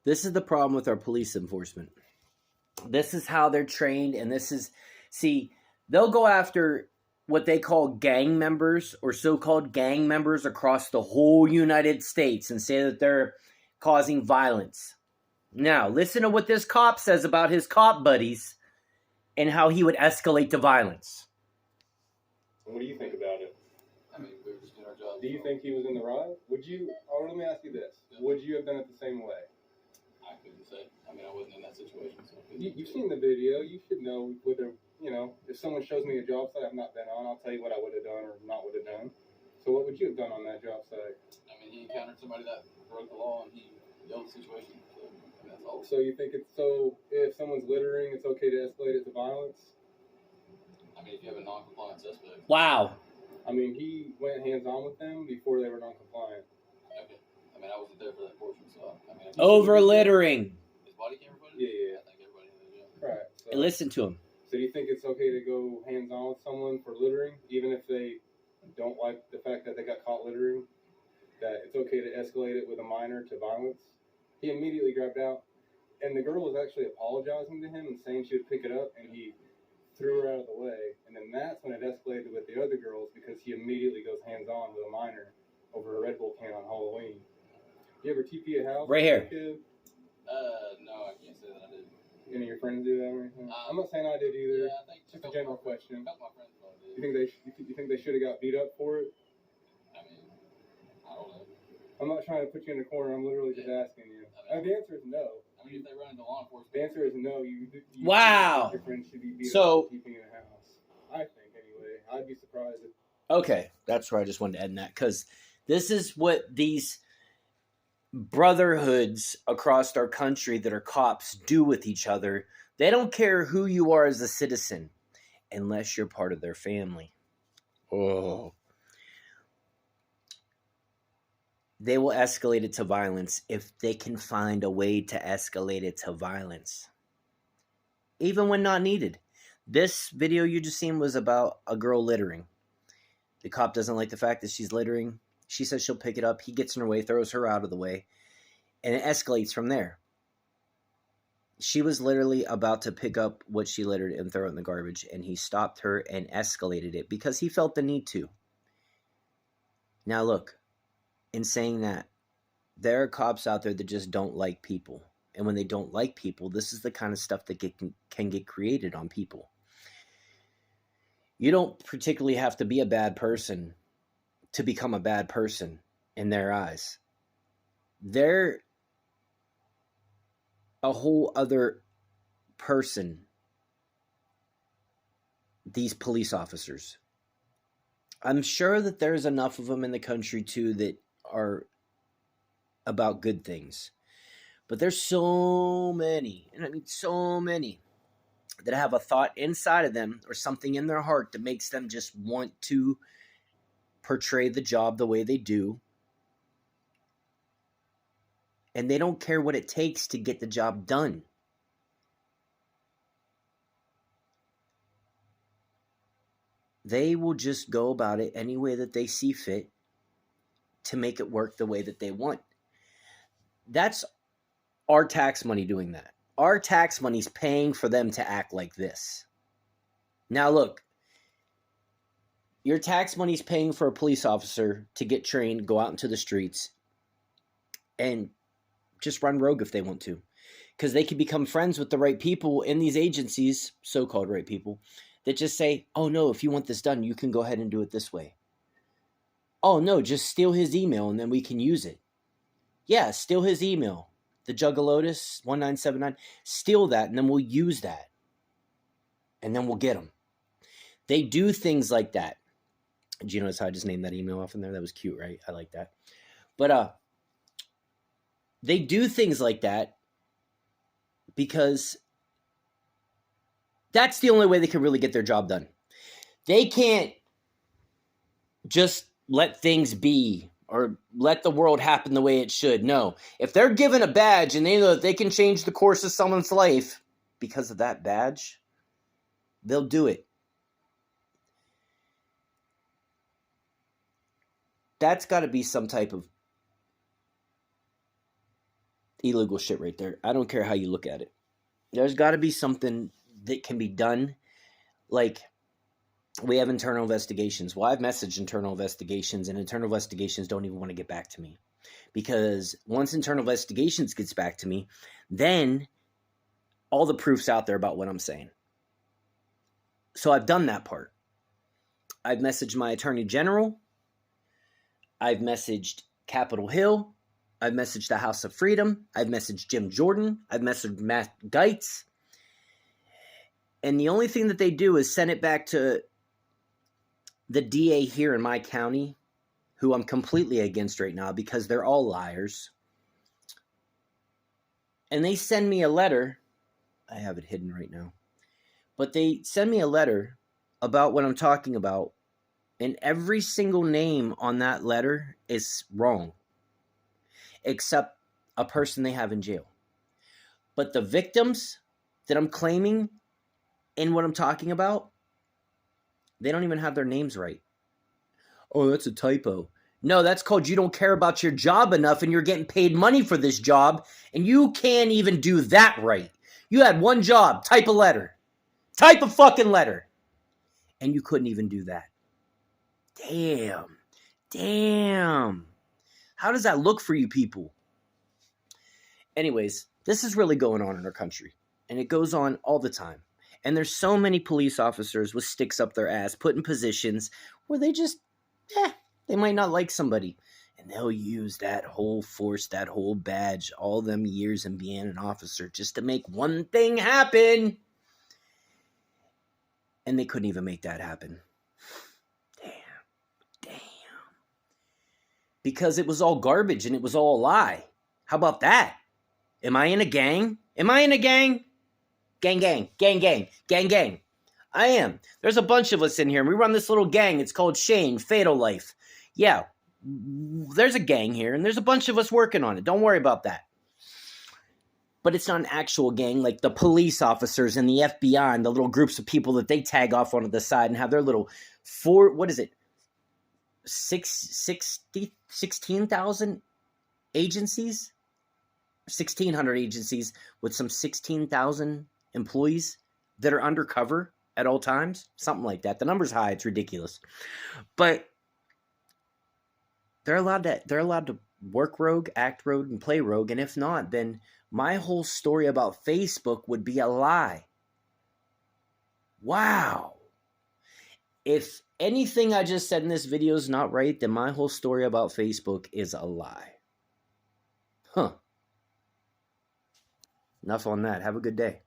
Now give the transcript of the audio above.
This is the problem with our police enforcement. This is how they're trained, and this is, see, they'll go after what they call gang members or so-called gang members across the whole United States and say that they're causing violence. Now, listen to what this cop says about his cop buddies and how he would escalate to violence. What do you think about it? I mean, we were just doing our job. Do you think he was in the right? Would you, let me ask you this. Yeah. Would you have done it the same way? I couldn't say. I mean, I wasn't in that situation. So you've seen the video. You should know whether, if someone shows me a job site I've not been on, I'll tell you what I would have done or not would have done. So what would you have done on that job site? I mean, he encountered somebody that broke the law and he yelled the situation. So, and that's all. So you think if someone's littering, it's okay to escalate it to violence? I mean, if you have a non-compliant suspect. Wow. I mean, he went hands-on with them before they were non-compliant. Okay. I mean, I wasn't there for that portion, so I mean. Over littering. His body camera footage? Yeah. I think everybody knows, yeah. Right. So, And listen to him. So do you think it's okay to go hands-on with someone for littering, even if they don't like the fact that they got caught littering? That it's okay to escalate it with a minor to violence? He immediately grabbed out, and the girl was actually apologizing to him and saying she would pick it up, and he threw her out of the way. And then that's when it escalated with the other girls because he immediately goes hands-on with a minor over a Red Bull can on Halloween. You ever TP a house? Right here. No, I can't say that I did. Any of your friends do that or anything? I'm not saying I did either. Yeah, I think just a general question. A couple of my friends probably did. You think they should have got beat up for it? I mean, I don't know. I'm not trying to put you in a corner. I'm literally just asking you. The answer is no. I mean, if they run into law enforcement. The answer is no. You wow. Your friends should be beat up for keeping in a house. I think anyway. I'd be surprised if. Okay, that's where I just wanted to end that because this is what these brotherhoods across our country that are cops do with each other. They don't care who you are as a citizen unless you're part of their family. Oh. They will escalate it to violence if they can find a way to escalate it to violence. Even when not needed. This video you just seen was about a girl littering. The cop doesn't like the fact that she's littering. She says she'll pick it up. He gets in her way, throws her out of the way, and it escalates from there. She was literally about to pick up what she littered and throw it in the garbage, and he stopped her and escalated it because he felt the need to. Now look, in saying that, there are cops out there that just don't like people. And when they don't like people, this is the kind of stuff that can get created on people. You don't particularly have to be a bad person to become a bad person in their eyes. They're a whole other person, these police officers. I'm sure that there's enough of them in the country too that are about good things. But there's so many, and I mean so many, that have a thought inside of them or something in their heart that makes them just want to portray the job the way they do. And they don't care what it takes to get the job done. They will just go about it any way that they see fit to make it work the way that they want. That's our tax money doing that. Our tax money's paying for them to act like this. Now look, your tax money's paying for a police officer to get trained, go out into the streets, and just run rogue if they want to. Because they can become friends with the right people in these agencies, so-called right people, that just say, oh no, if you want this done, you can go ahead and do it this way. Oh no, just steal his email and then we can use it. Yeah, steal his email. The Juggalotus 1979. Steal that and then we'll use that. And then we'll get them. They do things like that. Did you notice how I just named that email off in there? That was cute, right? I like that. But they do things like that because that's the only way they can really get their job done. They can't just let things be or let the world happen the way it should. No. If they're given a badge and they know that they can change the course of someone's life because of that badge, they'll do it. That's got to be some type of... illegal shit right there. I don't care how you look at it. There's got to be something that can be done. Like, we have internal investigations. Well, I've messaged internal investigations, and internal investigations don't even want to get back to me. Because once internal investigations gets back to me, then all the proof's out there about what I'm saying. So I've done that part. I've messaged my attorney general. I've messaged Capitol Hill. I've messaged the House of Freedom. I've messaged Jim Jordan. I've messaged Matt Gaetz. And the only thing that they do is send it back to the DA here in my county, who I'm completely against right now because they're all liars. And they send me a letter. I have it hidden right now. But they send me a letter about what I'm talking about. And every single name on that letter is wrong, except a person they have in jail. But the victims that I'm claiming in what I'm talking about, they don't even have their names right. Oh, that's a typo. No, that's called you don't care about your job enough and you're getting paid money for this job and you can't even do that right. You had one job, type a letter. Type a fucking letter. And you couldn't even do that. Damn. How does that look for you people? Anyways, this is really going on in our country. And it goes on all the time. And there's so many police officers with sticks up their ass put in positions where they just, they might not like somebody. And they'll use that whole force, that whole badge, all them years and being an officer just to make one thing happen. And they couldn't even make that happen. Damn. Because it was all garbage and it was all a lie. How about that? Am I in a gang? Gang. I am. There's a bunch of us in here. And we run this little gang. It's called Shane, Fatal Life. Yeah, there's a gang here, and there's a bunch of us working on it. Don't worry about that. But it's not an actual gang like the police officers and the FBI and the little groups of people that they tag off onto the side and have their little 16,000 agencies? 1,600 agencies with some 16,000 employees that are undercover at all times. Something like that. The number's high. It's ridiculous. But they're allowed to work rogue, act rogue, and play rogue. And if not, then my whole story about Facebook would be a lie. Wow. If anything I just said in this video is not right, then my whole story about Facebook is a lie. Enough on that. Have a good day.